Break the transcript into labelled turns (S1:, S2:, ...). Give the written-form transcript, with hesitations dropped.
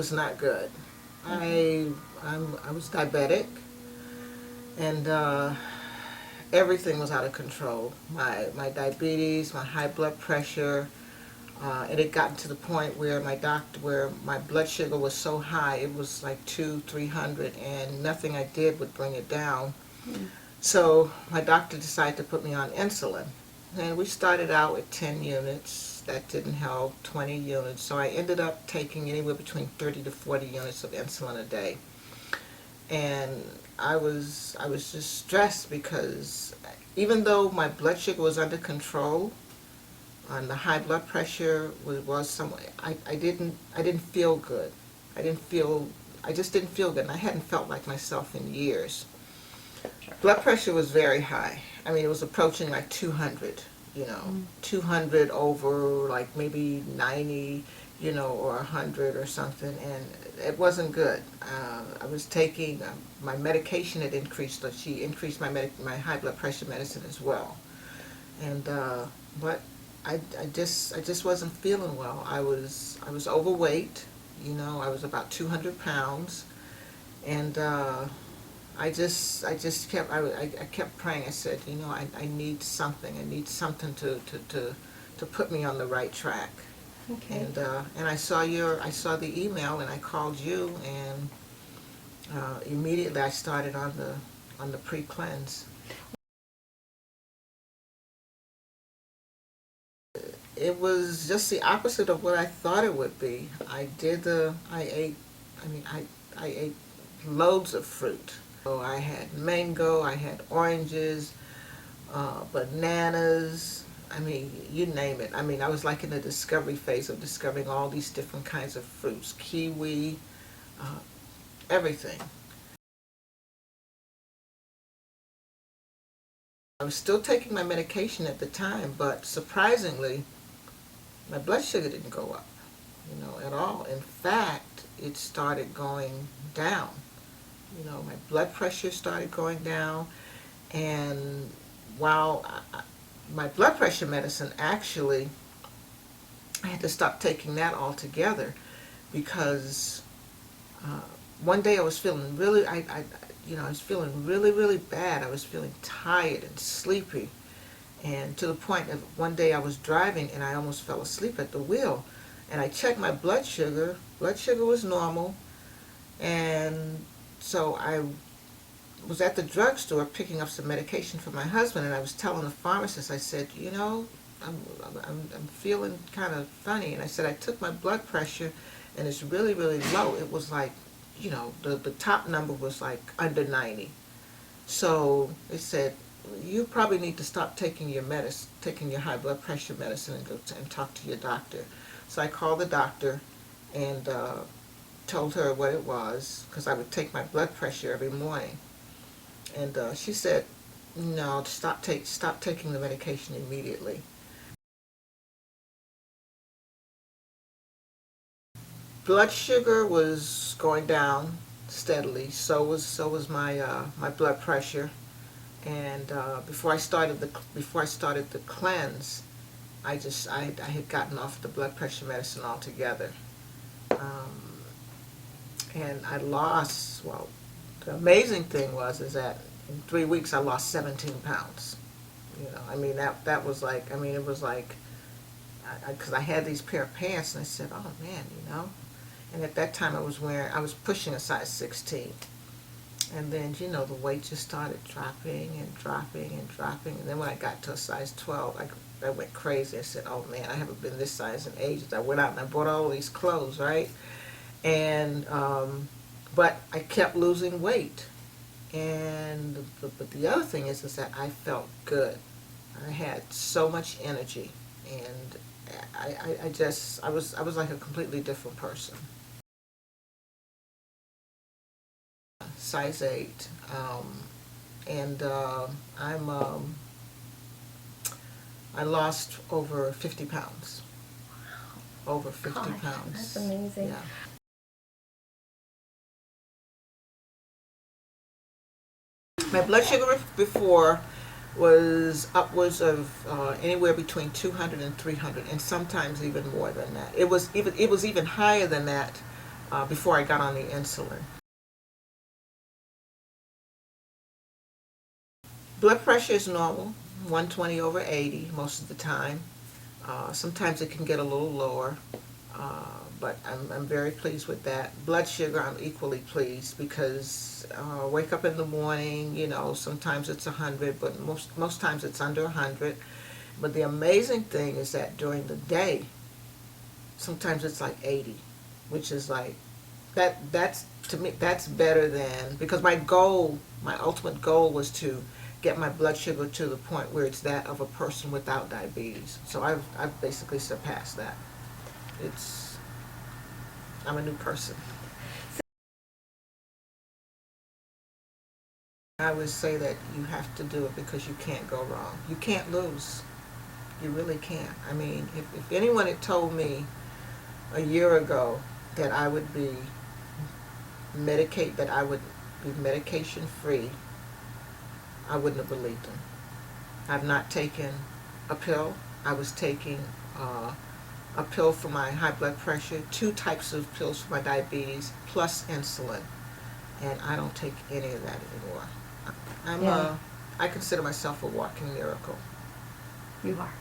S1: was not good. I was diabetic, and everything was out of control. My diabetes, my high blood pressure, it had gotten to the point where where my blood sugar was so high, it was like 300, and nothing I did would bring it down.
S2: Mm.
S1: So my doctor decided to put me on insulin. And we started out with 10 units. That didn't help, 20 units. So I ended up taking anywhere between 30 to 40 units of insulin a day. And I was just stressed because even though my blood sugar was under control, and the high blood pressure was some, I didn't feel good. I just didn't feel good, and I hadn't felt like myself in years.
S2: Sure.
S1: Blood pressure was very high. I mean, it was approaching like 200, 200 over like maybe 90, or 100 or something, and it wasn't good. I was taking, my medication had increased, so she increased my high blood pressure medicine as well. And, but I just wasn't feeling well. I was overweight, I was about 200 pounds, and I kept praying. I said, I need something. I need something to put me on the right track.
S2: Okay.
S1: And I saw the email, and I called you, and immediately I started on the pre-cleanse. It was just the opposite of what I thought it would be. I ate loads of fruit. So I had mango, I had oranges, bananas, I mean, you name it. I mean, I was like in the discovery phase of discovering all these different kinds of fruits, kiwi, everything. I was still taking my medication at the time, but surprisingly, my blood sugar didn't go up, at all. In fact, it started going down. My blood pressure started going down, and while my blood pressure medicine, actually, I had to stop taking that altogether because one day I was feeling really, I was feeling really, really bad. I was feeling tired and sleepy, and to the point of one day I was driving and I almost fell asleep at the wheel, and I checked my blood sugar. Blood sugar was normal, and so I was at the drugstore picking up some medication for my husband, and I was telling the pharmacist, I said, I'm feeling kind of funny, and I said I took my blood pressure and it's really, really low. It was like, the top number was like under 90. So they said, you probably need to stop taking your high blood pressure medicine, and go and talk to your doctor. So I called the doctor and told her what it was, because I would take my blood pressure every morning. And she said, no, stop taking the medication immediately. Blood sugar was going down steadily. So was my blood pressure. And before I started the cleanse, I had gotten off the blood pressure medicine altogether. And I lost, well, the amazing thing is that in 3 weeks I lost 17 pounds. I mean, that was like, it was like, because I had these pair of pants, and I said, oh man, and at that time I was pushing a size 16. And then, the weight just started dropping and dropping and dropping. And then when I got to a size 12, I went crazy. I said, oh man, I haven't been this size in ages. I went out and I bought all these clothes, right? And, but I kept losing weight. And, but the other thing is that I felt good. I had so much energy. And I was like a completely different person. Size 8, and I lost over 50 pounds. Over 50
S2: Gosh,
S1: pounds.
S2: That's amazing.
S1: Yeah. My blood sugar before was upwards of anywhere between 200 and 300, and sometimes even more than that. It was even higher than that before I got on the insulin. Blood pressure is normal, 120/80 most of the time. Sometimes it can get a little lower, but I'm very pleased with that. Blood sugar, I'm equally pleased because wake up in the morning, sometimes it's 100, but most times it's under 100. But the amazing thing is that during the day, sometimes it's like 80, which is like, that's, to me, that's better than, because my ultimate goal was to get my blood sugar to the point where it's that of a person without diabetes. So I've basically surpassed that. I'm a new person. I would say that you have to do it because you can't go wrong. You can't lose. You really can't. I mean, if anyone had told me a year ago that I would be medication free, I wouldn't have believed them. I've not taken a pill. I was taking a pill for my high blood pressure, 2 types of pills for my diabetes, plus insulin, and I don't take any of that anymore. I consider myself a walking miracle.
S2: You are.